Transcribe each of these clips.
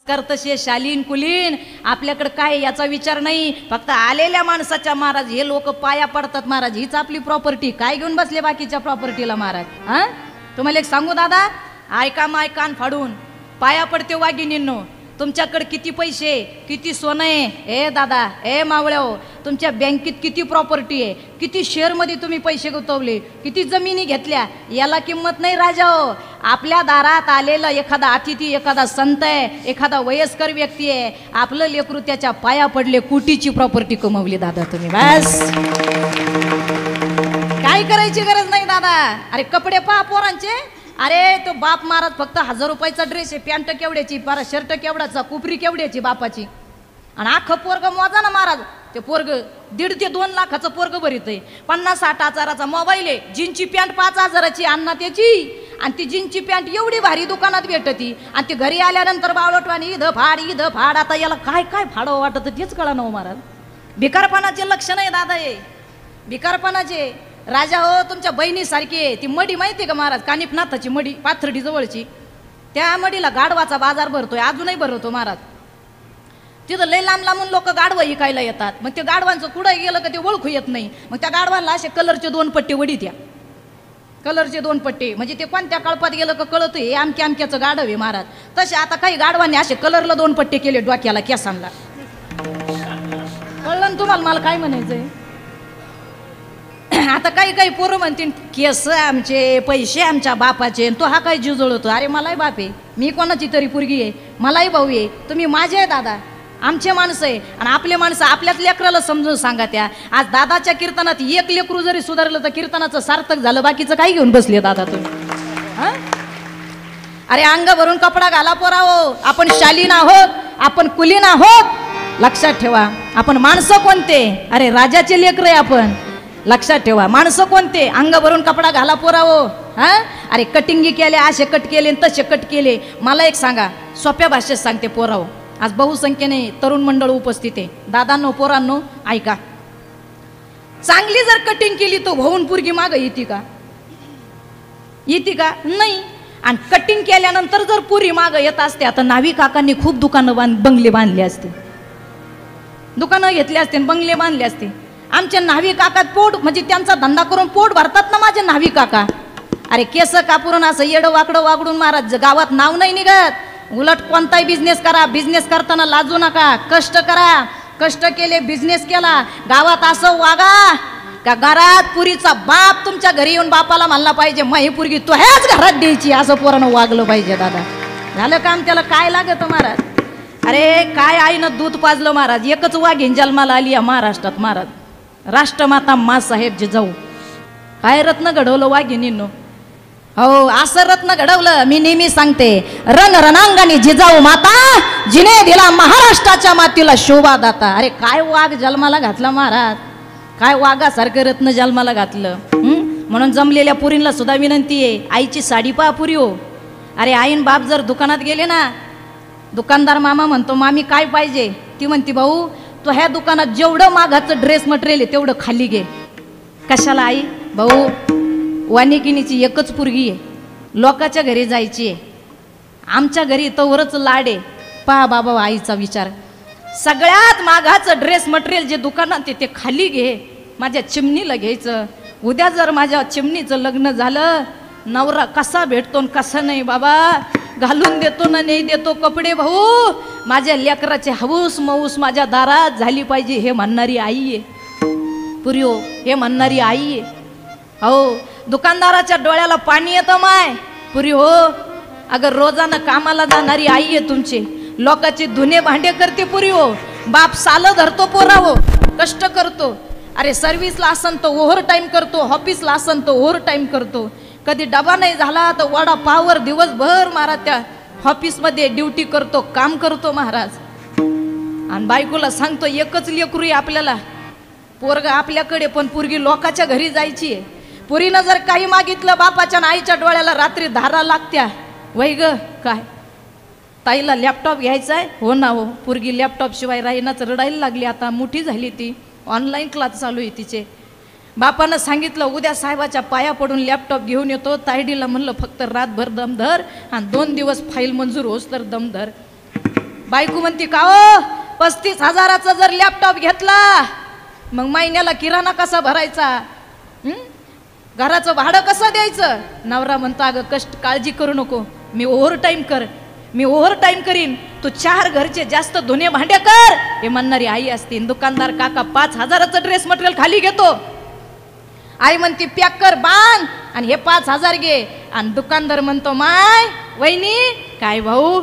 कर्तशे शालीन कुलीन, आपल्याकडे काय याचा विचार नाही, फक्त आलेल्या माणसाच्या महाराज हे लोक पाया पडतात महाराज, हीच आपली प्रॉपर्टी, काय घेऊन बसले बाकीच्या प्रॉपर्टीला महाराज. हा तुम्हाला एक सांगू दादा, ऐका माय कान फाडून, पाया पडते वाघिणींनो, तुमच्याकडे किती पैसे किती सोनं आहे, ए दादा ए मावळ्याओ, तुमच्या बँकेत किती प्रॉपर्टी आहे, किती शेअरमध्ये तुम्ही पैसे गुंतवले, किती जमिनी घेतल्या, याला किंमत नाही राजा हो. आपल्या दारात आलेला एखादा अतिथी, एखादा संत आहे, एखादा वयस्कर व्यक्ती आहे, आपलं लेकरू त्याच्या पाया पडले, कोटीची प्रॉपर्टी कमवली दादा तुम्ही. बस काय करायची गरज नाही दादा. अरे कपडे पहा पोरांचे, अरे तो बाप महाराज फक्त 1000 रुपयाचा ड्रेस आहे, पॅन्ट केवढ्याची, पारा शर्ट केवढ्याचा, कुपरी केवढ्याची बापाची, आणि अख्खं पोरग मोजा ना महाराज, ते पोरग 1.5 ते 2 लाखाचं पोरग भरीत आहे. 50-60 हजाराचा मोबाईल आहे, जीनची पॅन्ट 5 हजाराची अण्णा त्याची, आणि ती जीनची पॅन्ट एवढी भारी दुकानात भेटती, आणि ती घरी आल्यानंतर बावळटवाणी इथं फाड. आता याला काय काय फाडावं वाटत तेच कळा ना महाराज. भिकारपणाचे लक्षण आहे दादा, हे भिकारपणाचे. राजा हो तुमच्या बहिणीसारखी ती मडी माहिती का महाराज, कानिपनाथाची मडी, पाथर्डी जवळची, त्या मडीला गाढवाचा बाजार भरतोय, अजूनही भरवतो महाराज. तिथं लय लांब लांबून लोक गाढवं विकायला येतात, मग ते गाढवांचं कुठं गेलं का ते ओळखू येत नाही, मग त्या गाढवांना असे कलरचे 2 पट्टे वडी द्या, कलरचे 2 पट्टे, म्हणजे ते कोणत्या कळपात गेलं का कळत हे आमक्याचं गाढव आहे महाराज. तसे आता काही गाढवांनी असे कलरला 2 पट्टे केले डोक्याला केसांना. कळलं ना तुम्हाला मला काय म्हणायचंय. आता काही काही पोरं म्हणतील केस आमचे, पैसे आमच्या बापाचे, तो हा काय जुजळतो. अरे मलाही बाप आहे, मी कोणाची तरी पोरगी आहे, मलाही भाऊ आहे, तुम्ही माझे आहे दादा, आमचे माणसं आहे, आणि आपले माणसं आपल्याच लेकराला समजून सांगा. त्या आज दादाच्या कीर्तनात एक लेकरू जरी सुधारलं तर कीर्तनाचं सार्थक झालं, बाकीचं काय घेऊन बसले दादा तुम्ही. अरे अंग भरून कपडा घाला पोरावो, आपण शालीन आहोत, आपण कुलीन आहोत, लक्षात ठेवा. आपण माणसं कोणते, अरे राजाचे लेकर आहे आपण, लक्षात ठेवा. माणसं कोणते, अंग भरून कपडा घाला पोरावो. हा अरे कटिंगी केले, असे कट केले तसे कट केले. मला एक सांगा, सोप्या भाषेत सांगते पोरावो, आज बहुसंख्येने तरुण मंडळ उपस्थित आहे, दादांनो पोरांनो ऐका, चांगली जर कटिंग केली तो भाऊन पोरगी माग येते का, येते का नाही. आणि कटिंग केल्यानंतर जर पुरी माग येत असते, आता नावी काकांनी खूप दुकानं बंगले बांधले असते, दुकानं घेतले असते, बंगले बांधले असते. आमच्या न्हावी काका पोट, म्हणजे त्यांचा धंदा करून पोट भरतात ना माझे न्हावी काका. अरे केस कापून असं येडं वाकडं वागडून महाराज गावात नाव नाही निघत. उलट कोणताही बिझनेस करा, बिझनेस करताना लाजू नका, कष्ट करा, कष्ट केले बिझनेस केला, गावात असं वागा का घरात पुरीचा बाप तुमच्या घरी येऊन बापाला म्हणला पाहिजे माही पुरगी तो ह्याच घरात द्यायची, असं पोरानं वागलं पाहिजे दादा. झालं काम, त्याला काय लागत महाराज. अरे काय आईनं दूध पाजलं महाराज, एकच वाघीण जन्माला आली या महाराष्ट्रात महाराज, राष्ट्रमाता माँसाहेब जिजाऊ. काय रत्न घडवलं वाघिणींनो, हो असं रत्न घडवलं. मी नेहमी सांगते, रंग रणांगणी जिजाऊ माता, जिने दिला महाराष्ट्राच्या मातीला शोभा दाता. अरे काय वाघ जन्माला घातला महाराज, काय वाघासारखं रत्न जन्माला घातलं. म्हणून जमलेल्या पुरींना सुद्धा विनंती आहे, आईची साडी पहा पुरी हो. अरे आईन बाप जर दुकानात गेले ना, दुकानदार मामा म्हणतो मामी काय पाहिजे, ती म्हणती भाऊ तो ह्या दुकानात जेवढं मागाचं ड्रेस मटेरियल आहे तेवढं खाली घे. कशाला आई, भाऊ वानिकिनीची एकच पुरगी आहे, लोकाच्या घरी जायची आहे, आमच्या घरी तवरच लाड आहे. पहा बाबा आईचा विचार, सगळ्यात मागाचं ड्रेस मटेरियल जे दुकानात आहे ते खाली घे, माझ्या चिमणीला घ्यायचं. उद्या जर माझ्या चिमणीचं लग्न झालं, नवरा कसा भेटतो कसा नाही बाबा, घालून देतो ना नाही देतो कपडे, भाऊ माझ्या लेकराचे हौस मौस माझ्या दारात झाली पाहिजे, हे म्हणणारी आई आहे पुरियो, हे म्हणणारी आई आहे. हो दुकानदाराच्या डोळ्याला पाणी येतं माय पुरी हो. अगर रोजानं कामाला जाणारी आई आहे तुमची, लोकांचे धुणे भांडे करते पुरी हो. बाप सालं धरतो पोरा हो, कष्ट करतो. अरे सर्व्हिसला असन तो ओव्हर टाईम करतो, ऑफिसला असन तो ओव्हर टाईम करतो. कधी डबा नाही झाला तर वडा पावर दिवसभर महाराज त्या ऑफिसमध्ये ड्युटी करतो, काम करतो महाराज. आणि बायकोला सांगतो एकच लेकरू आहे आपल्याला, पोरगा आपल्याकडे पण पोरगी लोकाच्या घरी जायची आहे. पुरीनं जर काही मागितलं बापाच्या आईच्या डोळ्याला रात्री धारा लागत्या. वै ग काय ताईला लॅपटॉप घ्यायचा आहे, हो ना हो. पोरगी लॅपटॉप शिवाय राहीनाच, रडायला लागली, आता मोठी झाली ती, ऑनलाईन क्लास चालू आहे तिचे. बापानं सांगितलं उद्या साहेबाच्या पाया पडून लॅपटॉप घेऊन येतो. तायडीला म्हणलं फक्त रातभर दमधर आणि 2 दिवस फाईल मंजूर होस तर दमधर. बायको म्हणते का ओ 35,000चा जर लॅपटॉप घेतला मग महिन्याला किराणा कसा भरायचा, घराचं भाडं कसं द्यायचं. नवरा म्हणतो अगं कष्ट काळजी करू नको, मी ओव्हर टाईम करीन, तू 4 घरचे जास्त धुणे भांडे कर. हे म्हणणारी आई असते. दुकानदार काका 5,000चं ड्रेस मटेरियल खाली घेतो. आई म्हणते पॅक कर बांध आणि हे 5,000 घे. आणि दुकानदार म्हणतो माय वहिनी काय भाऊ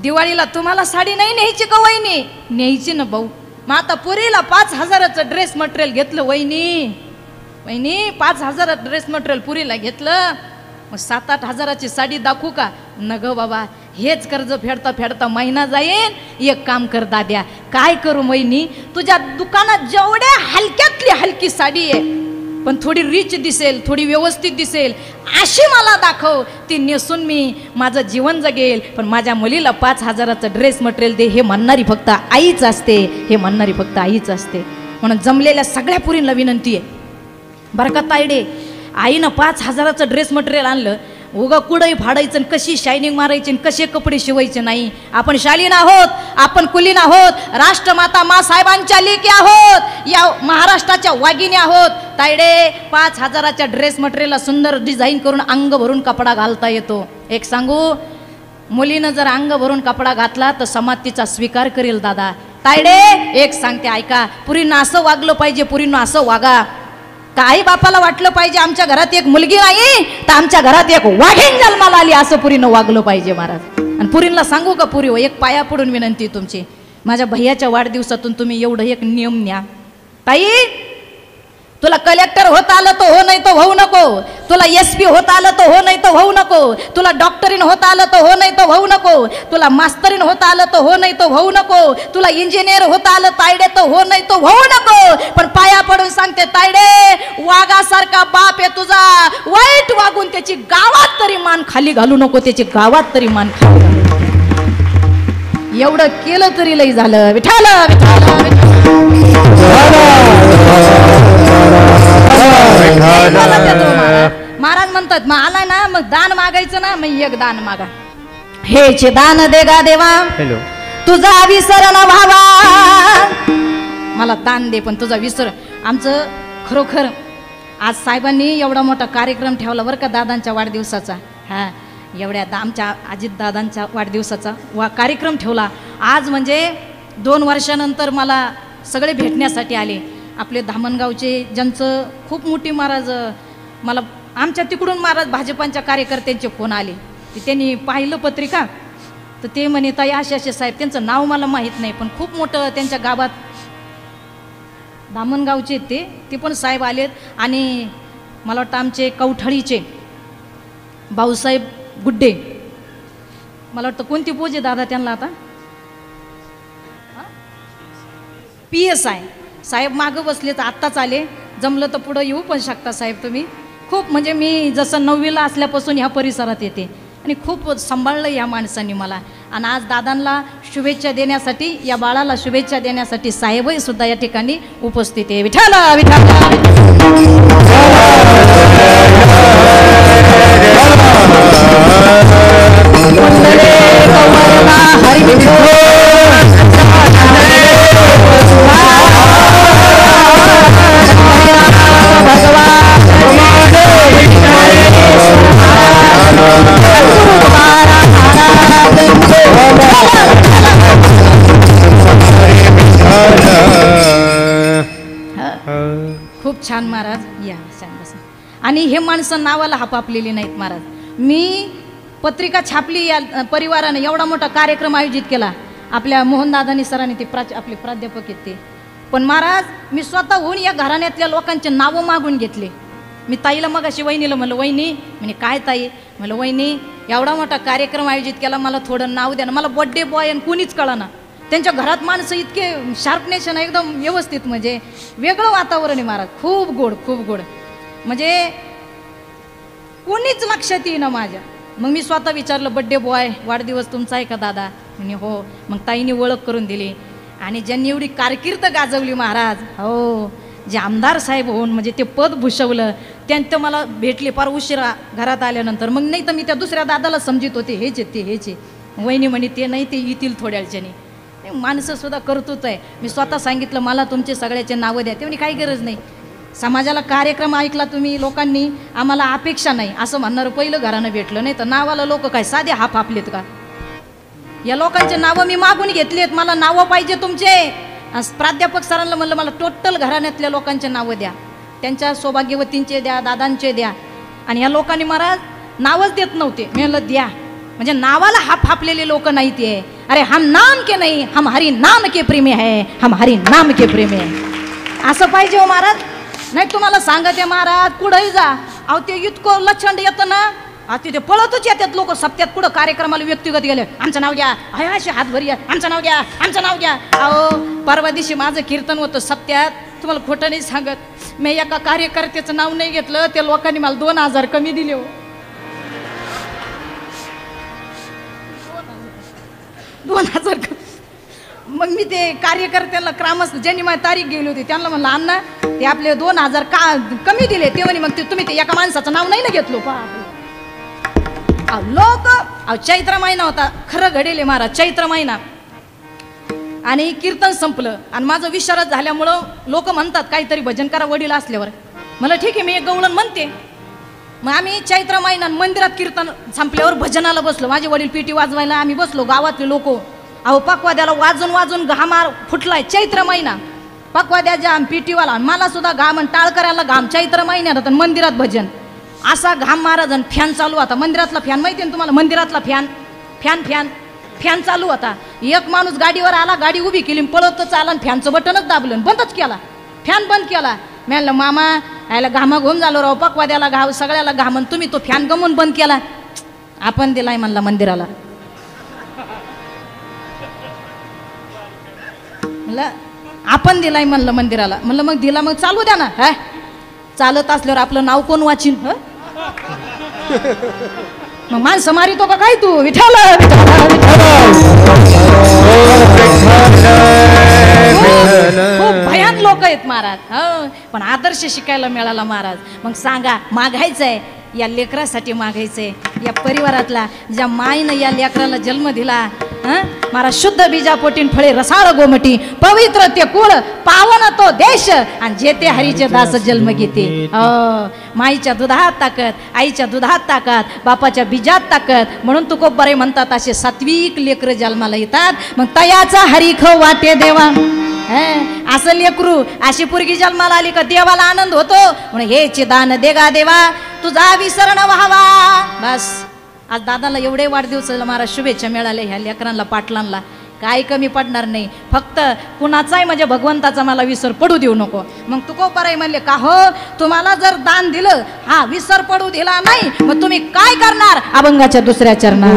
दिवाळीला तुम्हाला साडी नाही न्यायची का वहिनी. न्यायची ना भाऊ. मग आता पुरीला 5,000चं ड्रेस मटेरियल घेतलं वहिनी 5,000 ड्रेस मटेरियल पुरीला घेतलं, मग 7-8 हजाराची साडी दाखवू का. न ग बाबा हेच कर्ज फेडता फेडता महिना जाईन. एक काम कर दाद्या, काय करू वहिनी, तुझ्या दुकानात जेवढ्या हलक्यातली हलकी साडी आहे पण थोडी रिच दिसेल, थोडी व्यवस्थित दिसेल अशी मला दाखव, ती नेसून मी माझं जीवन जगेल. पण माझ्या मुलीला 5,000चं ड्रेस मटेरियल दे. हे म्हणणारी फक्त आईच असते, म्हणून जमलेल्या सगळ्या पुरींना विनंती आहे बरं का तायडे, आईनं 5,000चं ड्रेस मटेरियल आणलं, उगा कुडही फाडायचं, कशी शायनिंग मारायची, कसे कपडे शिवायचे नाही. आपण शालीन आहोत, आपण कुलीन आहोत, राष्ट्रमाता मा साहेबांच्या लेकी आहोत, या महाराष्ट्राच्या वाघिणी आहोत. तायडे 5,000च्या ड्रेस मटेरियलला सुंदर डिझाईन करून अंग भरून कपडा घालता येतो. एक सांगू, मुलीनं जर अंग भरून कपडा घातला तर समाज तिचा स्वीकार करेल दादा. तायडे एक सांगते ऐका, पुरीनं असं वागलं पाहिजे, पुरीनं असं वागा. तर आई बापाला वाटलं पाहिजे आमच्या घरात एक मुलगी नाही तर आमच्या घरात एक वाघीण जन्माला आली, असं पुरीनं वागलं पाहिजे महाराज. आणि पुरींना सांगू का पुरी, एक पाया पडून विनंती तुमची, माझ्या भैयाच्या वाढदिवसातून तुम्ही एवढं एक नियम न्या. ताई तुला कलेक्टर होता आलं तर हो, नाही तर होऊ नको. तुला SP होता आलं तर हो, नाही तर होऊ नको. तुला डॉक्टरीन होता आलं तर हो, नाही तर होऊ नको. तुला मास्तरीन होता आलं तर हो, नाही तर होऊ नको. तुला इंजिनियर होता आलं तायडे तर हो, नाही तर होऊ नको. पण पाया पडून सांगते तायडे, वाघासारखा बाप आहे तुझा, वाईट वागून त्याची गावात तरी मान खाली घालू नको, त्याची गावात तरी मान खाली घालू नको. एवढं केलं तरी लई झालं. विठाल महाराज म्हणतात मग आला ना, मग दान मागायचं ना, मग एक दान मागा. हेचे दान दे गा देवा, तुझा विसर न व्हावा. मला दान दे पण तुझा विसर. आमचं खरोखर आज साहेबांनी एवढा मोठा कार्यक्रम ठेवला बरं का दादांच्या वाढदिवसाचा. हा एवढ्या आमच्या अजितदादांच्या वाढदिवसाचा कार्यक्रम ठेवला आज. म्हणजे 2 वर्षानंतर मला सगळे भेटण्यासाठी आले. आपले धामणगावचे ज्यांचं खूप मोठी महाराज, मला आमच्या तिकडून महाराज भाजपांच्या कार्यकर्त्यांचे फोन आले की त्यांनी पाहिलं पत्रिका, तर ते म्हणे ताई असे साहेब, त्यांचं नाव मला माहीत नाही पण खूप मोठं त्यांच्या गावात धामणगावचे ते पण साहेब आलेत. आणि मला वाटतं आमचे कवठळीचे भाऊसाहेब गुड्डे, मला वाटतं कोणती पोज आहे दादा त्यांना आता, PSI साहेब मागं बसले तर आत्ताच आले. जमलं तर पुढं येऊ पण शकता साहेब तुम्ही. खूप म्हणजे मी जसं 9वीला असल्यापासून ह्या परिसरात येते आणि खूप सांभाळलं या माणसांनी मला. आणि आज दादांना शुभेच्छा देण्यासाठी, या बाळाला शुभेच्छा देण्यासाठी साहेबही सुद्धा या ठिकाणी उपस्थित आहे. विठाल खूप छान महाराज. या बसा. आणि हे माणसं नावाला हापापलेली नाहीत महाराज. मी पत्रिका छापली, या परिवाराने एवढा मोठा कार्यक्रम आयोजित केला. आपल्या मोहनदादानी सरांनी, ते आपले प्राध्यापक आहेत ते. पण महाराज मी स्वतःहून या घराण्यातल्या लोकांचे नावं मागून घेतले. मी ताईला मग अशी वहिनीला म्हणलं, वहिनी म्हणे काय ताई, म्हणलं वहिनी एवढा मोठा कार्यक्रम आयोजित केला, मला थोडं नाव द्या ना. मला बड्डे बॉय आणि कोणीच कळना. त्यांच्या घरात माणसं इतके शार्पनेस आहे एकदम व्यवस्थित, म्हणजे वेगळं वातावरण आहे महाराज. खूप गोड, खूप गोड, म्हणजे कोणीच लक्षात येईना माझ्या. मग मी स्वतः विचारलं, बड्डे बॉय वाढदिवस तुमचा आहे का दादा? म्हणे हो. मग ताईने ओळख करून दिली. आणि ज्यांनी एवढी कारकीर्द गाजवली महाराज, हो, जे आमदार साहेब होऊन म्हणजे ते पद भूषवलं, त्यांचं मला भेटले फार उशिरा घरात आल्यानंतर. मग नाही तर मी त्या दुसऱ्या दादाला समजित होते, हेच आहे ते, हेच आहे. वहिनी म्हणे ते नाही, ते येतील थोड्या वेळच्याने. माणसं सुद्धा कर्तृत्व आहे. मी स्वतः सांगितलं मला तुमचे सगळ्याचे नावं द्या, ते म्हणे काही गरज नाही. समाजाला कार्यक्रम ऐकला तुम्ही लोकांनी, आम्हाला अपेक्षा नाही असं म्हणणारं पहिलं घरानं भेटलं. नाही तर नावाला लोक काय साधे हाप आपलेत का? या लोकांचे नावं मी मागून घेतलेत, मला नावं पाहिजे तुमचे. प्राध्यापक सरांना म्हणलं मला टोटल घराण्यातल्या लोकांचे नावं द्या, त्यांच्या सौभाग्यवतींचे द्या, दादांचे द्या. आणि या लोकांनी महाराज नावच देत नव्हते. मी म्हणलं द्या, म्हणजे नावाला हाप हापलेले लोक नाही ते. अरे हम नाम के नाही, हम हरी नाम के प्रेमी है, हम हरी नाम के प्रेमी आहे. असं पाहिजे हो महाराज. नाही तुम्हाला सांगते महाराज, कुठंही जा, अहो ते इतकं लक्षण येतं ना, तिथे पळतच येतात लोक सप्त्यात. कुठं कार्यक्रमाला व्यक्तिगत गेले, आमचं नाव घ्या, असे हात भरी, आमचं नाव घ्या, आमचं नाव घ्या. अहो परवा दिवशी माझं कीर्तन होतं सप्त्यात, तुम्हाला खोटं नाही सांगत, मी एका कार्यकर्त्याचं नाव नाही घेतलं, त्या लोकांनी मला 2000 कमी दिले हो. 2000. मग मी ते कार्यकर्त्याला क्रामस ज्यांनी माझी तारीख गेली होती त्यांना म्हणलं अण्णा ते आपले 2000 का कमी दिले. ते म्हणे मग तुम्ही ते एका माणसाचं नाव नाही ना घेतलो. लोक चैत्र महिना होता, खरं घडेल महाराज, चैत्र महिना आणि कीर्तन संपलं आणि माझं विशारद झाल्यामुळं लोक म्हणतात काहीतरी भजन करा वडील असल्यावर. मला ठीक आहे, मी एक गवळण म्हणते. मग आम्ही चैत्र महिना मंदिरात कीर्तन संपल्यावर भजनाला बसलो. माझे वडील पिटी वाजवायला, आम्ही बसलो. गावातले लोक अहो पकवाद्याला वाजून वाजून घामार फुटलाय. चैत्र महिना पकवाद्याच्या आम पिटीवाला, मला सुद्धा घाम आणि टाळकऱ्याला घाम. चैत्र महिन्यात मंदिरात भजन, असा घाम महाराज. आणि फॅन चालू होता, मंदिरातला फॅन माहिती आहे तुम्हाला, मंदिरातला फॅन फॅन फॅन फॅन चालू होता. एक माणूस गाडीवर आला, गाडी उभी केली, पळतच आला आणि फॅनचं बटनच दाबलं, बंदच केला, फॅन बंद केला. मी म्हणलं मामा यायला घामा घुम झालो राव, पकवाद्याला घाव, सगळ्याला घामन, तुम्ही तो फॅन गमून बंद केला. आपण दिलाय म्हणला मंदिराला. म्हणलं आपण दिलाय म्हणलं मंदिराला. म्हणलं मग दिला, मग चालू द्या ना. हा चालत असल्यावर आपलं नाव कोण वाचिन? मग माणसं मारितो का काय तू? विठ्ठल खूप भयान लोक आहेत महाराज. पण आदर्श शिकायला मिळाला महाराज. मग सांगा, मागायचंय या लेकरासाठी, मागायचंय या परिवारातला ज्या माईनं या लेकराला जन्म दिला. महाराज शुद्ध बीजापोटीन फळे रसाळ गोमटी, पवित्र ते कुळ, पावन तो देश, आणि जे ते हरीचे दास जन्म घेते. माईच्या दुधात ताकद, आईच्या दुधात ताकद, बापाच्या बीजात ताकद. म्हणून तुकोबारे म्हणतात असे सात्विक लेकर जन्माला येतात. मग तयाचा हरी खाऊ वाटे देवा. असं लेकरू, अशी पोरगी जन्माला आली का देवाला आनंद होतो. म्हणून हेचे दान देगा देवा, तुझा विसरण व्हावा. बस आज दादाला एवढे वाढदिवसाला महाराज शुभेच्छा मिळाल्या. ह्या लेकरांना पाटलांना काय कमी पडणार नाही. फक्त कुणाचाही म्हणजे भगवंताचा मला विसर पडू देऊ नको. मग तुकोबाराय म्हणले का हो, तुम्हाला जर दान दिलं, हा विसर पडू दिला नाही, मग तुम्ही काय करणार? अभंगाच्या दुसऱ्या चरणात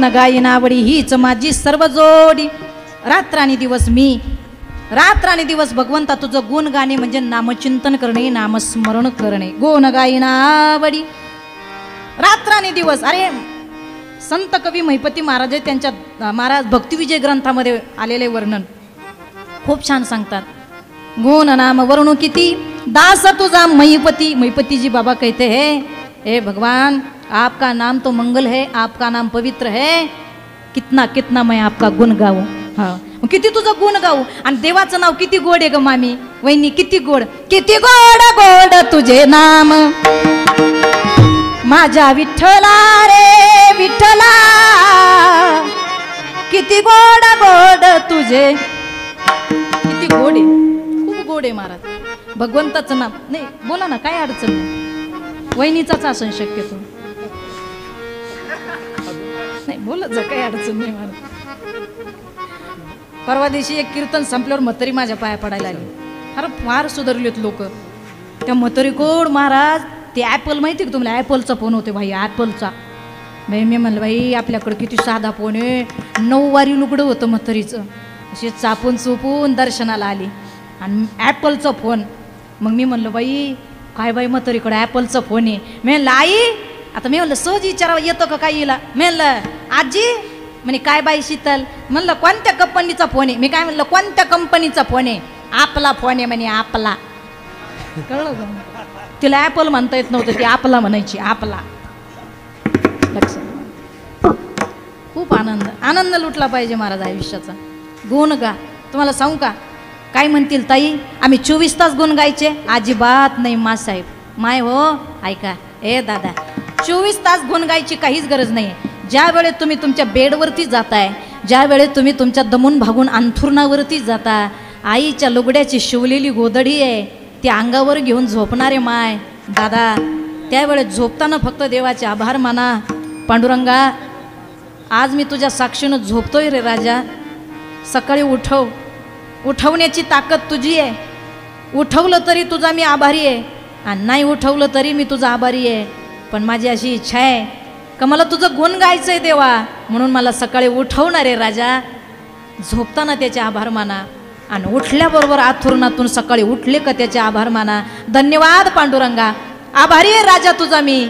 गोन गायी नावडी हीच माझी सर्व जोडी. रात्रानी दिवस मी रात्रानी दिवस भगवंता तुझं गुण गाणे म्हणजे नामचिंतन करणे, नामस्मरण करणे. गोन गायी नावडी रात्रानी दिवस. अरे संत कवी महिपती महाराज त्यांच्या महाराज भक्तिविजय ग्रंथामध्ये आलेले वर्णन खूप छान सांगतात. गुण नाम वरणू किती दास तुझा महिपती. महिपती जी बाबा कहते हैं, हे भगवान आपका नाम तो मंगल है, आपका नाम पवित्र है, कितना कितना मैं आपका गुण गाऊं. हा किती तुझं गुण गाऊ. आणि देवाचं नाव किती गोड आहे ग मामी वहिनी, किती गोड, किती गोड गोड तुझे नाम माझ्या विठ्ठला रे विठ्ठला, किती गोड गोड तुझे. किती गोड आहे, खूप गोड आहे महाराज. भगवंताचं नाम नाही बोला ना, काय अडचण नाही. वहिनीचाच असं शक्यतो नाही बोलत जा, काही अडचण नाही महाराज. परवा दिवशी एक कीर्तन संपल्यावर म्हातारी माझ्या पाया पडायला आली. अरे फार सुधारलेत लोक. त्या म्हातारी कोड महाराज ते ॲपल माहिती का तुम्हाला, ॲपलचा फोन होते भाई, ॲपलचा. बाई मी म्हणलं बाई आपल्याकडे किती साधा फोन आहे. 9 वारी लुगडं होतं म्हातारीचं, असे चापून चुपून दर्शनाला आली आणि ॲपलचा फोन. मग मी म्हणलं बाई काय बाई म्हातारीकडे ॲपलचा फोन आहे. मी म्हणलं आई, आता मी म्हणलं सहज विचारावं येतं का काही हिला. मी म्हणलं आजी, म्हणे काय बाई शीतल. म्हणलं कोणत्या कंपनीचा फोन आहे. मी काय म्हणलं कोणत्या कंपनीचा फोन आहे. आपला फोन आहे म्हणे, आपला. कळलं का, तिला ॲपल म्हणता येत नव्हतं, ती आपला म्हणायची, आपला. लक्षात. खूप आनंद आनंद लुटला पाहिजे महाराज आयुष्याचा. गुण गा. तुम्हाला सांगू का काय म्हणतील ताई आम्ही 24 तास गुण गायचे. अजिबात नाही मासाहेब. माय हो ऐका, ए दादा 24 तास गुण गायची काहीच गरज नाही. ज्या वेळेत तुम्ही तुमच्या बेडवरती जाताय, ज्या वेळेत तुम्ही तुमच्या दमून भागून अंथरुणावरती जाता, आईच्या लुगड्याची शिवलेली गोधडी आहे ती अंगावर घेऊन झोपणारे माय दादा, त्यावेळेस झोपताना फक्त देवाचे आभार माना. पांडुरंगा आज मी तुझ्या साक्षीनं झोपतोय रे राजा, सकाळी उठव. उठवण्याची ताकद तुझी आहे. उठवलं तरी तुझा मी आभारी आहे आणि नाही उठवलं तरी मी तुझा आभारी आहे. पण माझी अशी इच्छा आहे का मला तुझं गुण गायचं आहे देवा, म्हणून मला सकाळी उठवणार आहे राजा. झोपताना त्याचे आभार माना आणि उठल्याबरोबर आथुरणातून सकाळी उठले का त्याचे आभार माना. धन्यवाद पांडुरंगा, आभारी आहे राजा तुझा मी,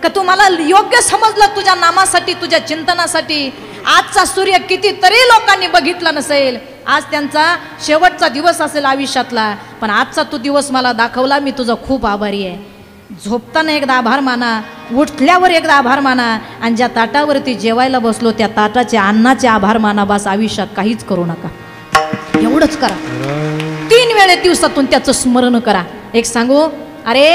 का तू मला योग्य समजलं तुझ्या नामासाठी, तुझ्या चिंतनासाठी. आजचा सूर्य कितीतरी लोकांनी बघितला नसेल, आज त्यांचा शेवटचा दिवस असेल आयुष्यातला, पण आजचा तू दिवस मला दाखवला, मी तुझा खूप आभारी आहे. झोपताना एकदा आभार माना, उठल्यावर एकदा आभार माना आणि ज्या ताटावरती जेवायला बसलो त्या ताटाचे अन्नाचे आभार माना. बस आयुष्यात काहीच करू नका, एवढंच करा. 3 वेळे दिवसातून त्याचं स्मरण करा. एक सांगू, अरे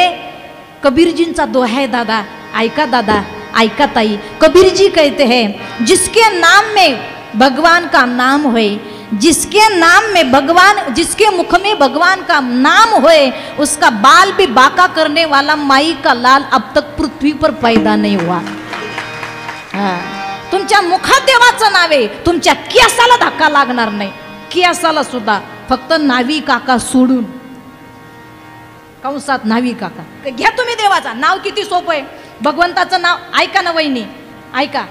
कबीरजींचा दोहा आहे दादा, ऐका दादा, ऐका ताई. कबीरजी कहते हैं जिसके नाम में भगवान का नाम होए, जिसके नाम में भगवान, जिसके मुख में भगवान का नाम होए, उसका बाल भी बाका करने वाला माई का लाल अब तक पृथ्वी पर पैदा नहीं हुआ. तुमच्या मुखात देवाचं नाव आहे, तुमच्या केसाला धक्का लागणार नाही, केसाला सुद्धा. फक्त नावी काका सोडून, कंसात नावी काका. घ्या तुम्ही देवाचा नाव, किती सोपं आहे. भगवंताचं नाव ऐका ना वहिनी, ऐका.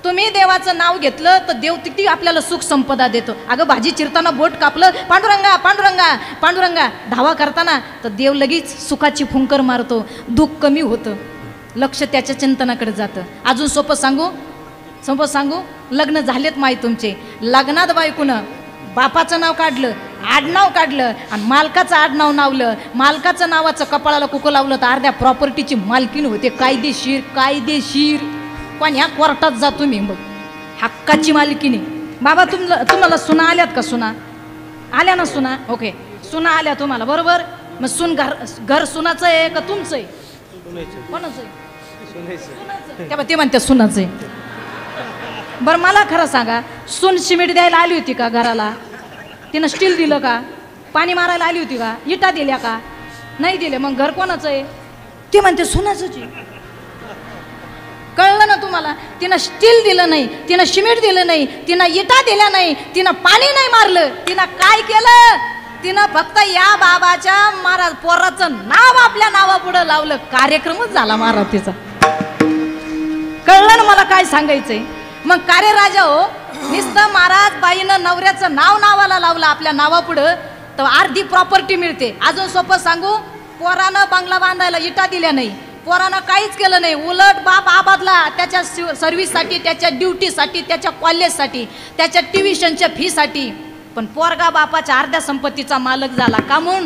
तुम्ही देवाचं नाव घेतलं तर देव किती आपल्याला सुख संपदा देतो. अगं भाजी चिरताना बोट कापलं, पांडुरंगा पांडुरंगा पांडुरंगा, धावा करताना तर देव लगेच सुखाची फुंकर मारतो, दुःख कमी होतं, लक्ष त्याच्या चिंतनाकडे जातं. अजून सोपं सांगू, सोपं सांगू, लग्न झालेत माई तुमचे, लग्नात बायकोनं बापाचं नाव काढलं, आडनाव काढलं आणि मालकाचं आडनाव नावलं, मालकाचं नावाचं कपाळाला कुकं लावलं तर अर्ध्या प्रॉपर्टीची मालकीण होते. कायदेशीर, कायदेशीर. पण ह्या कोर्टात जा तुम्ही, मग हक्काची मालकीने. बाबा तुम्हाला सुना आल्यात का? सुना आल्या ना? सुना ओके, सुना आल्या तुम्हाला बरोबर. मग सुन घर सुनाचं आहे का तुमचं आहे? कोणाचं आहे? तेव्हा ते म्हणते सुनाचं आहे. बरं मला खरं सांगा, सून सिमेंट द्यायला आली होती का घराला? तिनं स्टील दिलं का? पाणी मारायला आली होती का? इटा दिल्या का? नाही दिले. मग घर कोणाचं आहे? ते म्हणते सुनाचंच आहे. कळलं ना तुम्हाला? तिनं स्टील दिलं नाही, तिनं सिमेंट दिलं नाही, तिनं इटा दिल्या नाही, तिनं पाणी नाही मारलं, तिनं काय केलं? तिनं फक्त या बाबाच्या महाराज पोराचं नाव आपल्या नावापुढं लावलं, कार्यक्रमच झाला महाराज तिचा. कळलं ना मला काय सांगायचंय? मग का रे राजा हो, नुसतं महाराज बाईनं नवऱ्याचं नाव नावाला लावलं आपल्या नावापुढं तर अर्धी प्रॉपर्टी मिळते. अजून सोपं सांगू, पोरानं बंगला बांधायला इटा दिल्या नाही, पोरानं काहीच केलं नाही, उलट बाप आबादला त्याच्या सर्व्हिससाठी, त्याच्या ड्युटीसाठी, त्याच्या कॉलेजसाठी, त्याच्या ट्युशनच्या फीसाठी. पण पोरगा बापाच्या अर्ध्या संपत्तीचा मालक झाला. का म्हणून?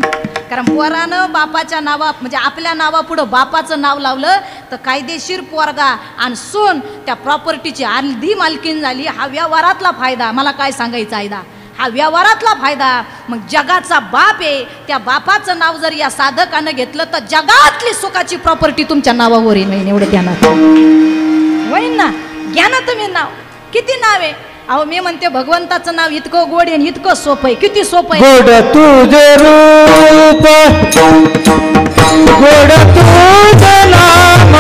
कारण पोरानं बापाच्या नावा म्हणजे आपल्या नावापुढं बापाचं नाव लावलं तर कायदेशीर पोरगा आणि सून त्या प्रॉपर्टीची अर्धी मालकीन झाली. हा व्यवहारातला फायदा. मला काय सांगायचं आहे, हा व्यवहारातला फायदा. मग जगाचा बाप आहे, त्या बापाचं नाव जर या साधकानं घेतलं तर जगातली सुखाची प्रॉपर्टी तुमच्या नावावर येईल. एवढं ध्यानात होईन ना. घ्या ना तुम्ही नाव. किती नाव आहे अहो. मी म्हणते भगवंताचं नाव इतकं गोड आहे, इतकं सोपं आहे. किती सोपं आहे. गोड तुझे रूप, गोड तुझं नाम,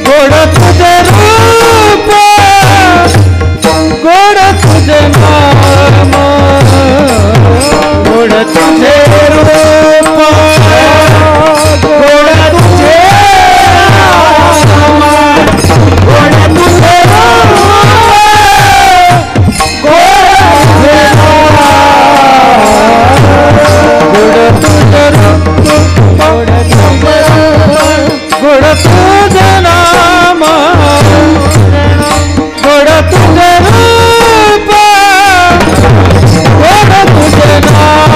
गोड तुझे रूप, गोड तुझे नाम, गोड तुझे रूप, गोड तुझे नाम, गोड तुझे गोड तुझं नाम, गोड तुझे रूप, गोड तुझे नाम,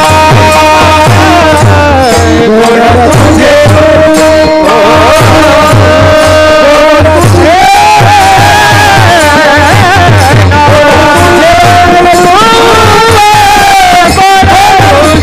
गोड तुझे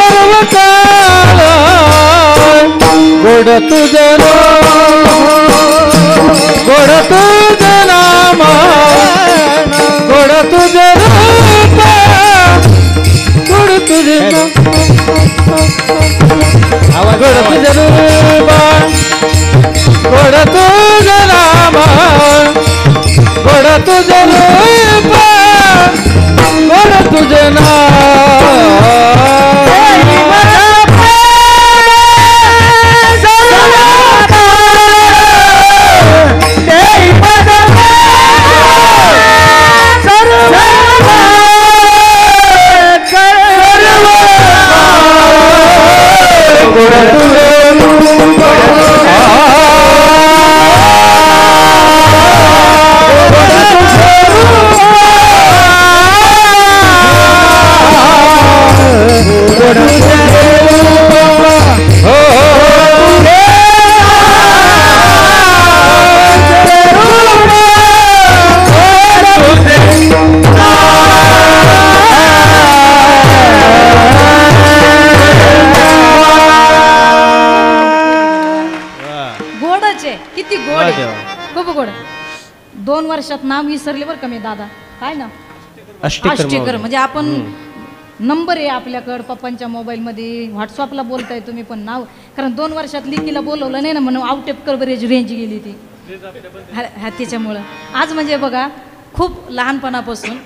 रूप, गोड तुझे गोड तुझं नाम, गोड तुझं रूप, गोड तुझे गोड तुझं रूप, गोड तुझं नाम, गोड तुझं रूप, गोड तुझं नाम. किती गोड आहे, खूप गोड. 2 वर्षात नाव विसरले बरं का मी दादा. काय ना आष्टेकर म्हणजे आपण नंबर आहे आपल्याकडं पप्पांच्या मोबाईलमध्ये, व्हॉट्सअपला बोलताय तुम्ही पण नाव. कारण 2 वर्षात लिकीला बोलवलं नाही ना म्हणून आउट ऑफ कव्हरेज रेंज गेली ती. हा त्याच्यामुळं आज म्हणजे बघा खूप लहानपणापासून,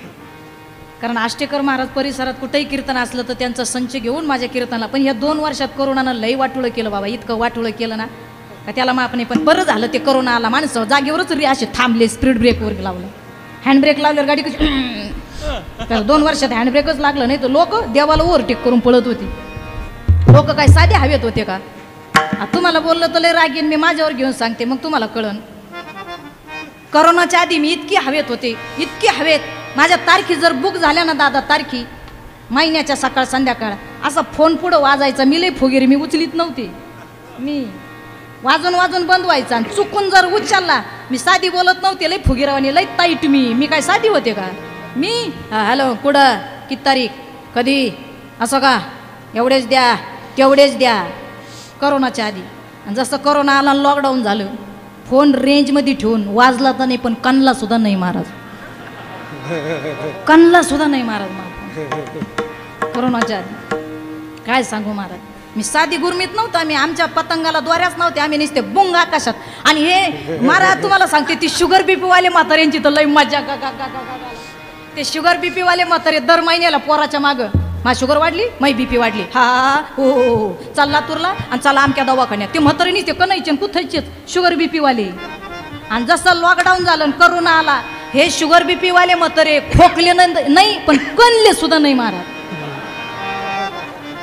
कारण आष्टेकर महाराज परिसरात कुठेही कीर्तन असलं तर त्यांचा संच घेऊन माझ्या कीर्तनाला. पण या 2 वर्षात करोनानं लई वाटुळं केलं बाबा, इतकं वाटुळं केलं ना का त्याला माफ नाही. पण बरं झालं ते करोना आला, माणसं जागेवरच असे थांबले, स्पीड ब्रेकवर लावलं, हँडब्रेक लावल्यावर गाडी कशी. तर 2 वर्षात हँडब्रेकच लागलं नाही तर लोक देवाला ओव्हरटेक करून पळत होती. लोक काय साधे हवेत होते का? तुम्हाला बोललं तर लय रागीन, मी माझ्यावर घेऊन सांगते मग तुम्हाला कळन. करोनाच्या आधी मी इतकी हवेत होते, इतकी हवेत. माझ्या तारखी जर बुक झाल्या ना दादा, तारखी महिन्याच्या सकाळ संध्याकाळ असा फोन पुढं वाजायचा. मी लई फुगेरी, मी उचलीत नव्हते. मी वाजून वाजून बंद व्हायचा आणि चुकून जर उचलला मी साधी बोलत नव्हते, लई फुगीरावानी, लई ताईट. मी काय साधी होते का? मी हॅलो कुठं, किती तारीख, कधी, असं का, एवढेच द्या तेवढेच द्या. करोनाच्या आधी. आणि जसं करोना आला लॉकडाऊन झालं, फोन रेंजमध्ये ठेवून वाजला तर नाही पण कणला सुद्धा नाही महाराज, कणला सुद्धा नाही महाराज मला करोनाच्या आधी. काय सांगू महाराज. मी साधी गुरमीत नव्हतं, आम्ही आमच्या पतंगाला द्वाऱ्याच नव्हते, आम्ही नुसते बुंग आकाशात. आणि हे महाराज तुम्हाला सांगते, ती शुगर बीपी वाले म्हाताऱ्यांची तर लई मजा. ते शुगर बीपी वाले म्हातारे दर महिन्याला पोराच्या मागं, मा शुगर वाढली, मै बीपी वाढली, हा हो हो हो, चल लातूरला आणि चला आमच्या दवाखान्यात. ते म्हातारे नुसते कणायचे कुथायचेच शुगर बीपी वाले. आणि जसं लॉकडाऊन झालं, करोना आला, हे शुगर बीपी वाले म्हातारे खोकले नाही पण कणले सुद्धा नाही महाराज,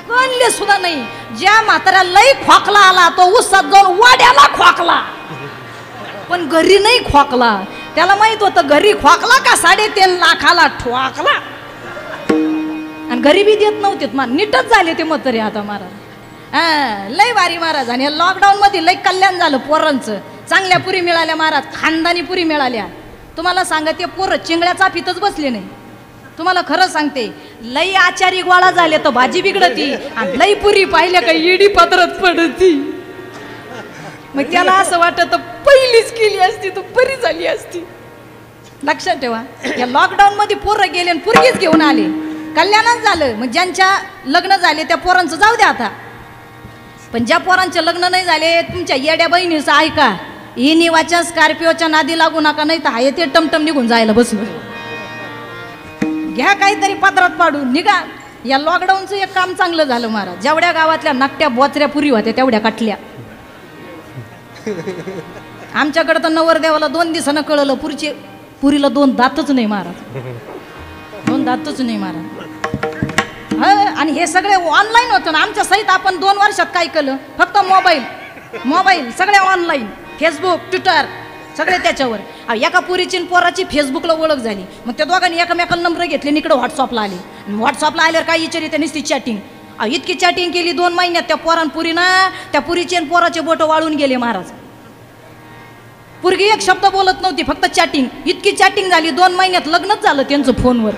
कणले सुद्धा नाही. ज्या म्हाताऱ्या लई खोकला आला तो उसात जाऊन वाड्याला खोकला, पण घरी नाही खोकला. त्याला माहित होतं घरी खोकला का 3.5 लाखाला ठोकला. आणि घरी बी देत नव्हते, नीटच झाले ते म्हातारे आता महाराज. लई भारी महाराज. आणि लॉकडाऊन मध्ये लई कल्याण झालं पोरांचं. चांगल्या पुरी मिळाल्या महाराज, खानदानी पुरी मिळाल्या. तुम्हाला सांगते पोरं चिंगळ्याचा पितच बसले नाही. तुम्हाला खरं सांगते, लई आचारी गोळा झाले तर भाजी बिघडती, आणि लई पुरी पाहिल्या का इडी पदरात पडती. मग त्याला असं वाटत पहिलीच केली असती तर बरी झाली असती. लक्षात ठेवा, या लॉकडाऊन मध्ये पोरं गेले आणि पुरगीच घेऊन आले, कल्याणच झालं. मग ज्यांच्या लग्न झाले त्या पोरांचं जाऊ द्या आता, पण ज्या पोरांचे लग्न नाही झाले तुमच्या येड्या बहिणीचं ऐका, ही निवाच्या स्कॉर्पिओच्या नादी लागू नका, नाही तर हाय ते टमटम निघून जायला बसलो. घ्या काहीतरी पदरात पाडून निघा. या लॉकडाऊनचं एक काम चांगलं झालं महाराज. जेवढ्या गावातल्या नकट्या बोचऱ्या पुरी होत्या तेवढ्या कटल्या. आमच्याकडे तर नवरदेवाला 2 दिवसानं कळलं पुरीला 2 दातच नाही महाराज, 2 दातच नाही महाराज. आणि हे सगळे ऑनलाईन होतं ना. आमच्या सहित आपण 2 वर्षात काय केलं, फक्त मोबाईल सगळे ऑनलाईन, फेसबुक ट्विटर सगळे त्याच्यावर. एका पुरीची पोराची फेसबुकला ओळख झाली, मग त्या दोघांनी एकमेकाला नंबर घेतले, इकडे व्हॉट्सअपला आले. व्हॉट्सअपला आल्यावर काय विचारी त्यांनी ती चॅटिंग, इतकी चॅटिंग केली 2 महिन्यात त्या पोरांपुरीनं, त्या पुरीचे आणि पोराचे बोट वाळून गेले महाराज. पुरगी एक शब्द बोलत नव्हती, फक्त चॅटिंग. इतकी चॅटिंग झाली 2 महिन्यात लग्नच झालं त्यांचं फोनवर.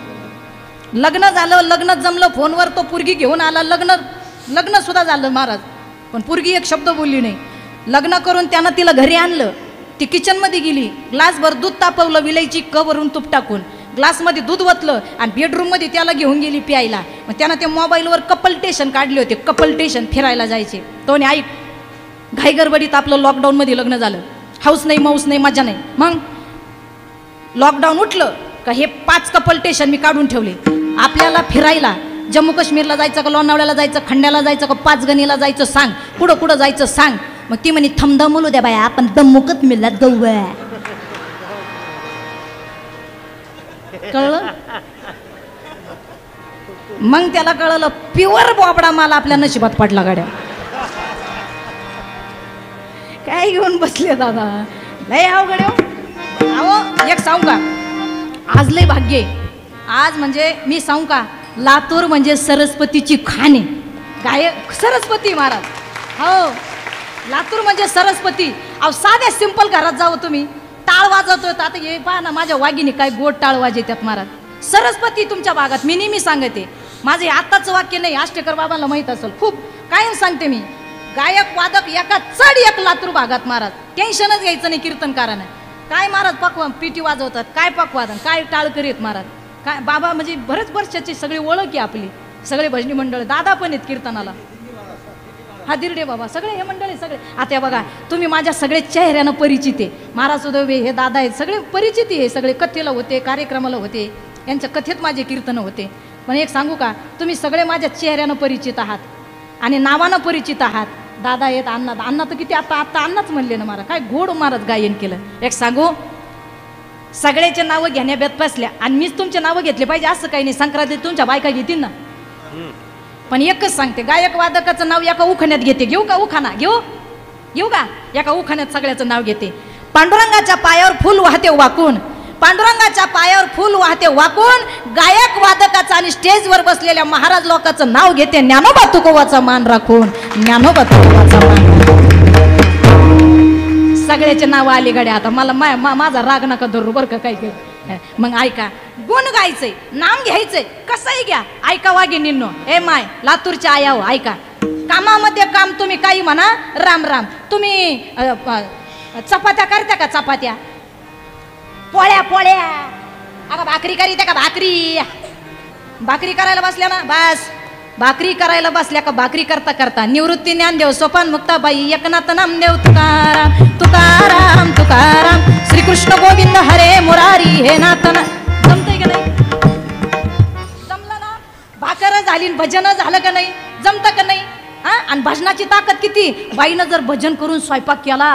लग्न झालं, लग्न जमलं फोनवर. तो पुरगी घेऊन आला, लग्न सुद्धा झालं महाराज, पण पुरगी एक शब्द बोलली नाही. लग्न करून त्यानं तिला घरी आणलं, ती किचनमध्ये गेली, ग्लासभर दूध तापवलं विलायची कवरून तूप टाकून, ग्लासमध्ये दूध वतलं आणि बेडरूममध्ये त्याला घेऊन गेली प्यायला. मग त्यानं ते मोबाईलवर कपल्टेशन काढले होते, कपल्टेशन फिरायला जायचे. तो ने ऐक, घाई गडबडीत आपलं लॉकडाऊनमध्ये लग्न झालं, हाऊस नाही माऊस नाही मजा नाही. मग लॉकडाऊन उठलं का हे 5 कपल्टेशन मी काढून ठेवले. आपल्याला फिरायला जम्मू काश्मीरला जायचं का, लोणावळ्याला जायचं, खंड्याला जायचं का, 5 गणीला जायचं सांग, कुठं जायचं सांग. मग ती म्हणे थमदमलू द्या बाया, आपण दम्मुकत मिळला गव्या. कळलं? मग त्याला कळलं प्युअर बोबडा माल आपल्या नशिबात पडला. गाड्या काय घेऊन बसले दादा, लय अवघड अहो. एक सांगू का, आज लय भाग्य. आज म्हणजे मी सांगू का, लातूर म्हणजे सरस्वतीची खाण आहे. गायक सरस्वती महाराज, हो लातूर म्हणजे सरस्वती. अहो साध्या सिंपल घरात जावं तुम्ही, टाळ वाजवतोय. आता हे पहा ना, माझ्या वाघिनी काय गोड टाळ वाजवतात महाराज. सरस्वती तुमच्या भागात. मी नेहमी सांगते, माझे आताचं वाक्य नाही, आष्टेकर बाबांना माहीत असेल खूप, कायम सांगते मी. गायक वादक एका चढ एक लातूर भागात महाराज. टेन्शनच घ्यायचं नाही कीर्तनकारानं. काय महाराज पकवान पिटी वाजवतात, काय पकवादन, काय टाळ करीत महाराज. काय बाबा म्हणजे बरेच वर्षाची सगळी ओळख आहे आपली. सगळे भजनी मंडळ, दादा पण आहेत कीर्तनाला, हा दिरडे बाबा, सगळे हे मंडळी सगळे. आता बघा तुम्ही माझ्या सगळे चेहऱ्यानं परिचित आहे. महाराज उदवे हे दादा आहेत, सगळे परिचित आहे. सगळे कथेला होते, कार्यक्रमाला होते, यांच्या कथेत माझे कीर्तन होते. पण एक सांगू का, तुम्ही सगळे माझ्या चेहऱ्यानं परिचित आहात आणि नावानं परिचित आहात. दादा आहेत, अण्णा तर किती आता अण्णाच म्हणले ना महाराज, काय गोड महाराज गायन केलं. एक सांगू, सगळ्याचे नावं घेण्या बेत बसल्या आणि मीच तुमचे नावं घेतले पाहिजे असं काही नाही. संक्रांतीत तुमच्या बायका घेतील ना, पण एकच सांगते, गायक वादकाचं नाव एका उखाण्यात घेते. घेऊ का उखाणा? घेऊ का? एका उखाण्यात सगळ्याचं नाव घेते. पांडुरंगाच्या पायावर फुल वाहते वाकून, पांडुरंगाच्या पायावर फुल वाहते वाकून, गायक वादकाचं आणि स्टेजवर बसलेल्या महाराज लोकांचं नाव घेते. ज्ञानोबा तुकोबाचा मान राखून, ज्ञानोबा तुकोबाचा मान. सगळ्याचे नाव आले गड्या. आता मला माझा राग नका धरू बरं का. काय मग ऐका, गुण गायचंय, नाम घ्यायचंय, कसंही घ्या. ऐका वाघिनींनो, ए माय लातूरच्या आया हो, ऐका. कामामध्ये काम तुम्ही काही म्हणा, राम राम. तुम्ही चपात्या करता का? चपात्या, पोळ्या, अगं भाकरी करीत्या का? भाकरी करायला बसल्या ना, बस भाकरी करायला बसल्या का भाकरी करता करता निवृत्ती ज्ञानदेव सोपान मुक्ताबाई एकनाथ नामदेव तुकाराम तुकाराम तुकाराम श्रीकृष्ण गोविंद हरे मुरारी हे नाथ जमतंय का नाही? जमलं ना? भाकर झाली भजन झालं का नाही? जमतं का नाही? हा आणि भजनाची ताकद किती बाईनं जर भजन करून स्वयंपाक केला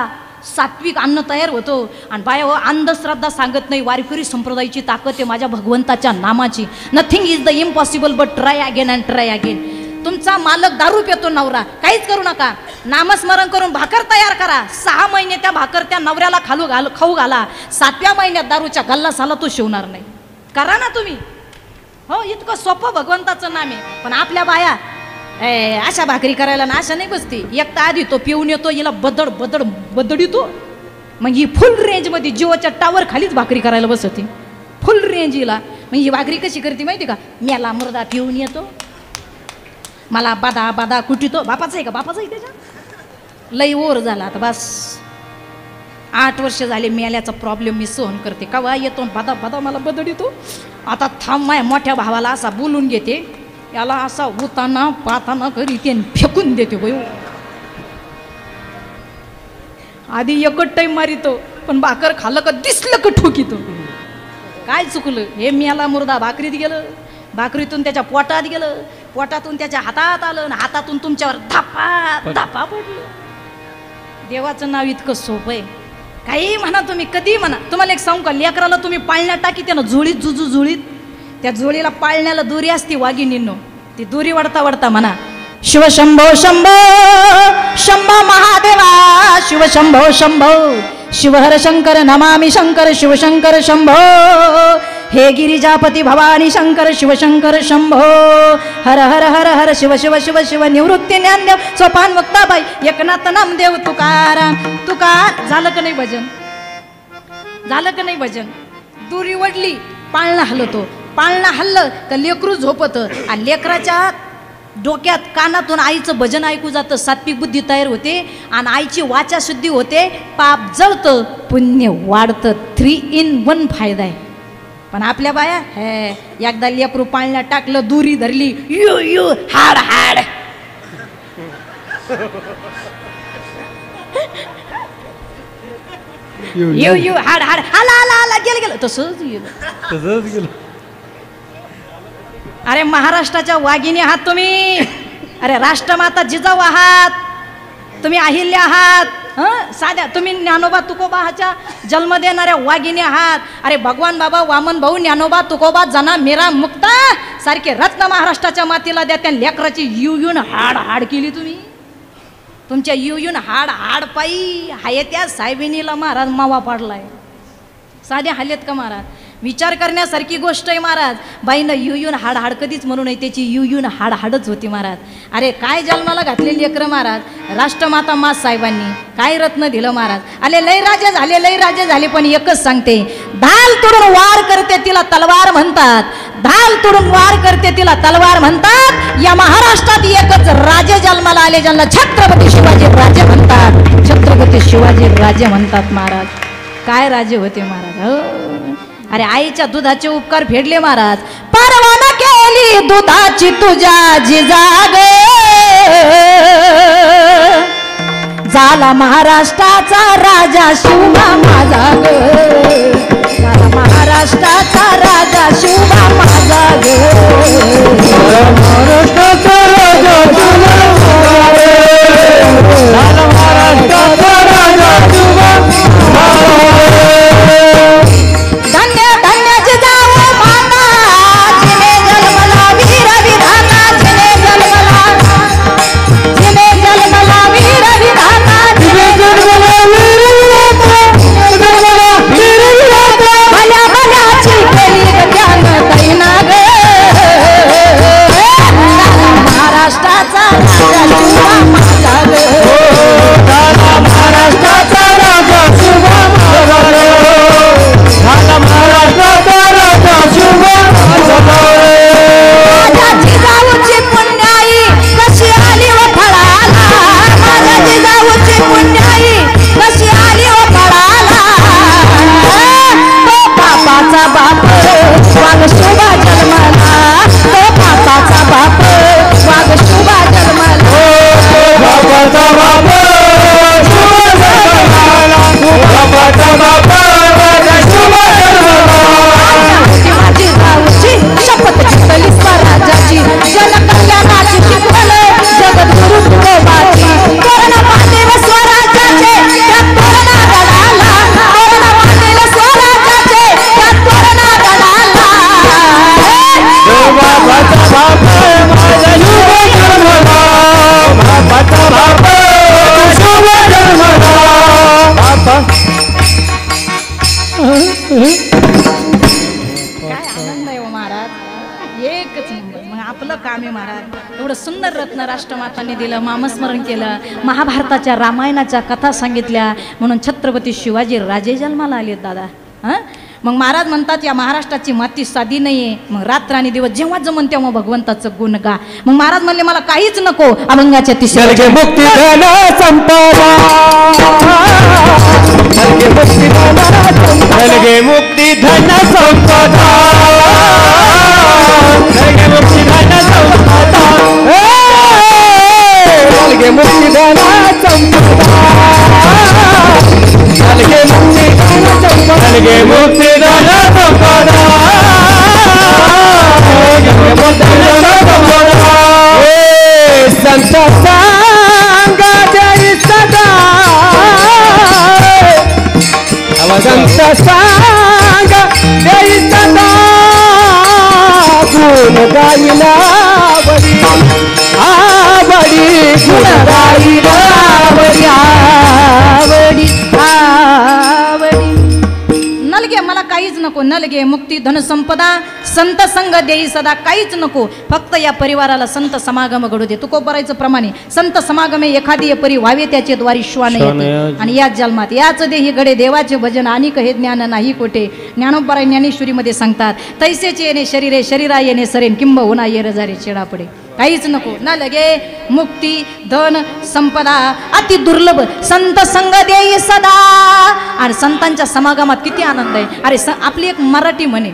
सात्विक अन्न तयार होतो आणि बाया अंधश्रद्धा सांगत नाही वारकरी संप्रदायाची ताकद आहे माझ्या भगवंताच्या नामाची nothing is the impossible but try again and try again तुमचा मालक दारू पितो नवरा काहीच करू नका नामस्मरण करून भाकर तयार करा 6 महिने त्या भाकर त्या नवऱ्याला खाऊ घाला 7व्या महिन्यात दारूच्या गल्लासाला तो शिवणार नाही करा ना तुम्ही हो इतकं सोपं भगवंताचं नाम आहे पण आपल्या बाया अशा भाकरी करायला ना अशा नाही बसती एक तर आधी तो पिऊन येतो हिला बदड बदड बदडितो मग ही फुल रेंजमध्ये जिओच्या टावर खालीच भाकरी करायला बसती फुल रेंज हिला मग ही भाकरी कशी करते माहिती का मेला मुर्दा पिऊन येतो मला बादा बादा कुटितो बापाचा आहे का बापाचा आहे त्याच्या लई ओर झाला आता बस 8 वर्ष झाले मेल्याचा प्रॉब्लेम मी सहन करते कवा येतो बादा बादा मला बदडितो आता थांब माय मोठ्या भावाला असा बोलून घेते याला असा उताना पाताना करी ते फेकून देते बयो आधी एकच टाईम मारितो पण भाकर खाल्लं का दिसलं का ठोकीतो काय चुकलं हे मेला मुर्दा भाकरीत गेलं भाकरीतून त्याच्या पोटात गेलं पोटातून त्याच्या हातात आलं आणि हातातून तुमच्यावर धापा धापा पडलं देवाचं नाव इतकं सोपं आहे काही म्हणा तुम्ही कधी म्हणा तुम्हाला एक सांगू का लेकराला तुम्ही पाळण्यात टाकी त्यानं जुळीत जुजू जुळीत त्या जोडीला पाळण्याला दोरी असती वाघिणींनो ती दोरी वडता वडता म्हणा शिवशंभो शंभो शंभो महादेवा शिवशंभो शंभो शिवहर शंकर नमामि शंकर शिवशंकर शंभो हे गिरिजापती भवानी शंकर शिवशंकर शंभो हर हर हर हर शिव शिव शिव शिव निवृत्ती ज्ञानदेव सोपान मुक्ताबाई एकनाथ नामदेव तुकाराम तुकार झालं का नाही भजन झालं का नाही भजन दोरी वडली पाळणा हलतो पाळणा हल्लं तर लेकरू झोपतं आणि लेकराच्या डोक्यात कानातून आईचं भजन ऐकू जातं सात्विक बुद्धी तयार होते आणि आईची वाचा शुद्धी होते पाप जळतं पुण्य वाढतं 3 in 1 फायदा आहे पण आपल्या बाया हे एकदा लेकरू पाळण्यात टाकलं दुरी धरली यू यू हाड हाड यू यू हाड हाड आला आला आला गेलं गेलं तसंच गेलं अरे महाराष्ट्राच्या वाघिणी आहात तुम्ही अरे राष्ट्रमाता जिजाऊ आहात तुम्ही अहिल्या आहात साध्या तुम्ही ज्ञानोबा तुकोबाच्या जन्म देणाऱ्या वाघिणी आहात अरे भगवान बाबा वामन भाऊ ज्ञानोबा तुकोबा जना मीरा मुक्ता सारखे रत्न महाराष्ट्राच्या मातीला द्या त्या लेकराची युन हाड हाड केली तुम्ही तुमच्या युन हाड हाड पायी हाय त्या साहेबिनीला महाराज मावा पाडलाय साध्या हालेत का महाराज विचार करण्यासारखी गोष्ट आहे महाराज बाईनं युन हाड हाड कधीच म्हणू नये त्याची युन हाड हाडच होती महाराज अरे काय जन्माला घातलेली लेकरं महाराज राष्ट्रमाता मास साहेबांनी काय रत्न दिलं महाराज अरे लय राजे झाले पण एकच सांगते ढाल तोडून वार करते तिला तलवार म्हणतात ढाल तोडून वार करते तिला तलवार म्हणतात या महाराष्ट्रात एकच राजे जन्माला आले ज्यांना छत्रपती शिवाजी राजे म्हणतात छत्रपती शिवाजी राजे म्हणतात महाराज काय राजे होते महाराज अरे आईच्या दुधाचे उपकार फेडले महाराज परवाना केली दुधाची तुझ्या जिजाग झाला महाराष्ट्राचा राजा शिवबा माझा ग झाला महाराष्ट्राचा राजा शिवबा माझा ग महाराष्ट्राचा राजा झाला महाराष्ट्राचा राजा शिवबा वाघ भारतरत्न राष्ट्रमातांनी दिलं, नामस्मरण केलं, महाभारताच्या रामायणाच्या कथा सांगितल्या, म्हणून छत्रपती शिवाजी राजे जन्माला आलेत दादा. हां, मग महाराज म्हणतात या महाराष्ट्राची माती साधी नाहीये. मग रात्र आणि दिवस जेव्हा जमन तेव्हा भगवंताचं गुण गा. मग महाराज म्हणले मला काहीच नको, अभंगाच्या तिसऱ्या मुक्ती धन संपदा, मुक्ती धन संपदा, मुक्ती धन संपदा, मुक्ती धन संपदा, मुक्ती धन संपदा, संत सांग जय सदा, संत सांग जय सदा, गुण गायला बरी आवडी, गुण गायला बरी आवडी आवडी. नलगे मला काहीच नको, नलगे मुक्ती धन संपदा, संत संग देई सदा, काहीच नको, फक्त या परिवाराला संत समागम घडू दे. तुकोबरायचं प्रमाणे संत समागमे एखादी परी व्हावे त्याचे द्वारी श्वान येते. आणि याच जन्मात याच देही घडे देवाचे भजन, आणि हे ज्ञान नाही कोठे. ज्ञानोबराय ज्ञानेश्वरीमध्ये सांगतात, तैसेचे येणे शरीरे शरीरा येणे सरेन, किंब होना ये रजारे छेडा पडे. काहीच नको, न लगे मुक्ती धन संपदा, अति दुर्लभ संत संग देई सदा. आणि संतांच्या समागमात किती आनंद आहे. अरे आपली एक मराठी म्हणे,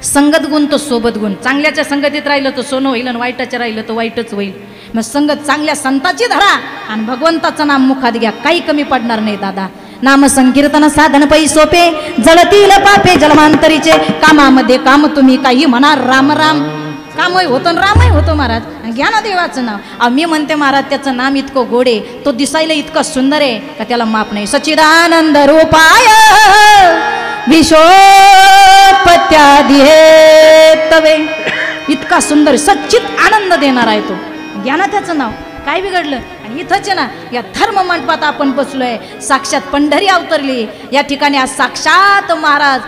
संगत गुण तो सोबत गुण. चांगल्याच्या संगतीत राहिलं तर सोनं होईल, आणि वाईटाच्या राहिलं तर वाईटच होईल. मग संगत चांगल्या संताची धरा आणि भगवंताचं नाम मुखात घ्या, काही कमी पडणार नाही दादा. नाम संकीर्तन साधन पै सोपे, जळतील पापे जलमांतरीचे, कामामध्ये काम तुम्ही काही म्हणा, राम राम कामही होतं रामही होतो महाराज. घ्या ना देवाचं नाव. मी म्हणते महाराज त्याचं नाम इतकं गोडे, तो दिसायला इतकं सुंदर आहे का त्याला माप नाही. सच्चिदानंद रूपाय विश्वोत्पत्त्यादि हेतवे, इतका सुंदर सच्चित आनंद देणार आहे तो. घ्या ना त्याचं नाव, काय बिघडलं. आणि इथंच ना या धर्म मंडपात आपण बसलोय, साक्षात पंढरी अवतरली या ठिकाणी. आज साक्षात महाराज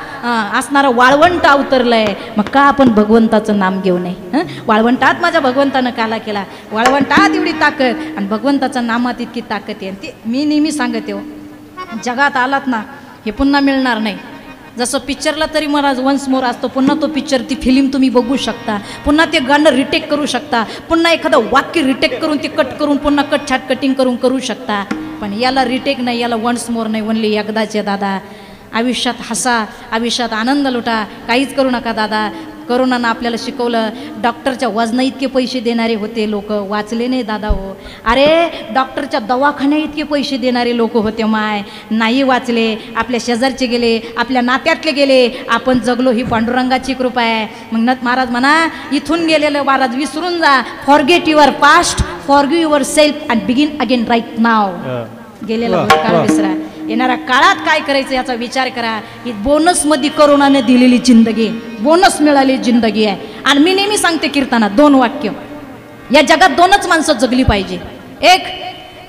असणारं वाळवंट अवतरलंय. मग का आपण भगवंताचं नाम घेऊ नये. वाळवंटात माझ्या भगवंतानं काला केला, वाळवंटात एवढी ताकद, आणि भगवंताच्या नामात इतकी ताकद आहे. आणि ती मी नेहमी सांगते हो, जगात आलात ना हे पुन्हा मिळणार नाही. जसं पिक्चरला तरी महाराज वन्स मोर असतो, पुन्हा तो पिक्चर ती फिल्म तुम्ही बघू शकता, पुन्हा ते गाणं रिटेक करू शकता, पुन्हा एखादं वाक्य रिटेक करून ते कट करून पुन्हा छाट कटिंग करून करू शकता. पण याला रिटेक नाही, याला वन्स मोर नाही, ओनली एकदाचे दादा. आयुष्यात हसा, आयुष्यात आनंद लुटा, काहीच करू नका दादा. करोनानं आपल्याला शिकवलं, डॉक्टरच्या वजना इतके पैसे देणारे होते लोक, वाचले नाही दादा हो. अरे डॉक्टरच्या दवाखान्या इतके पैसे देणारे लोक होते, माय नाही वाचले. आपल्या शेजारचे गेले, आपल्या नात्यातले गेले, आपण जगलो, ही पांडुरंगाची कृपा आहे. मग महाराज म्हणा, इथून गेलेलं महाराज विसरून जा. Forget your past, forgive yourself and begin again right now. गेलेला भूतकाळ विसरा, येणाऱ्या काळात काय करायचं याचा विचार करा. ही बोनसमध्ये करोनाने दिलेली जिंदगी, बोनस मिळाली जिंदगी आहे. आणि मी नेहमी सांगते कीर्तनात 2 वाक्य, या जगात 2च माणसं जगली पाहिजे. एक,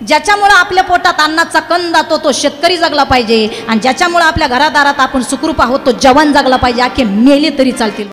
ज्याच्यामुळं आपल्या पोटात अन्नाचा कण जातो तो शेतकरी जगला पाहिजे, आणि ज्याच्यामुळं आपल्या घरादारात आपण सुखरूप आहोत तो जवान जगला पाहिजे. अख्खे मेले तरी चालतील.